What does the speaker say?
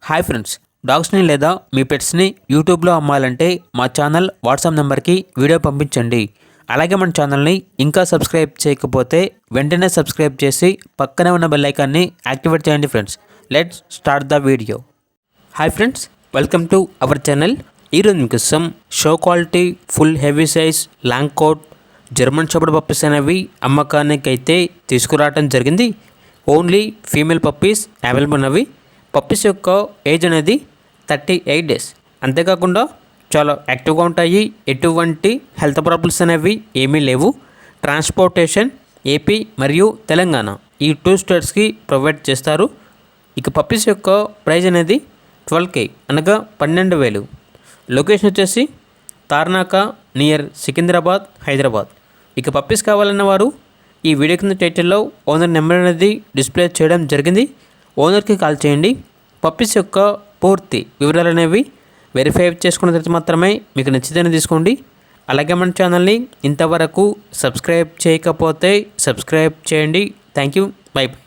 Hi friends, డాగ్స్ని లేదా మీ పెట్స్ని యూట్యూబ్లో అమ్మాలంటే మా ఛానల్ వాట్సాప్ నెంబర్కి వీడియో పంపించండి. అలాగే మన ఛానల్ని ఇంకా సబ్స్క్రైబ్ చేయకపోతే వెంటనే సబ్స్క్రైబ్ చేసి పక్కనే ఉన్న బెల్ ఐకాన్ని యాక్టివేట్ చేయండి friends. Let's start the video. Hi friends, welcome to our channel. ఈరోజు మీకోసం show quality full heavy size long coat German shepherd puppies అనేవి అమ్మకానికి అయితే తీసుకురావడం జరిగింది. ఓన్లీ ఫీమేల్ పప్పీస్ అవైలబుల్ ఉన్నవి. పప్పీస్ యొక్క ఏజ్ అనేది 38 డేస్. అంతేకాకుండా చాలా యాక్టివ్గా ఉంటాయి. ఎటువంటి హెల్త్ ప్రాబ్లమ్స్ అనేవి ఏమీ లేవు. ట్రాన్స్పోర్టేషన్ ఏపీ మరియు తెలంగాణ ఈ 2 స్టేట్స్కి ప్రొవైడ్ చేస్తారు. ఇక పప్పీస్ యొక్క ప్రైస్ అనేది 12K అనగా 12,000. లొకేషన్ వచ్చేసి తార్నాక నియర్ సికింద్రాబాద్, హైదరాబాద్. ఇక పప్పీస్ కావాలన్న వారు ఈ వీడియో కింద టైటిల్లో ఓనర్ నెంబర్ అనేది డిస్ప్లే చేయడం జరిగింది. ఓనర్కి కాల్ చేయండి. పప్పీస్ యొక్క పూర్తి వివరాలు అనేవి వెరిఫై చేసుకున్న తర్వాత మాత్రమే మీకు నచ్చితేనే తీసుకోండి. అలాగే మన ఛానల్ని ఇంతవరకు సబ్స్క్రైబ్ చేయకపోతే సబ్స్క్రైబ్ చేయండి. Thank you. By by.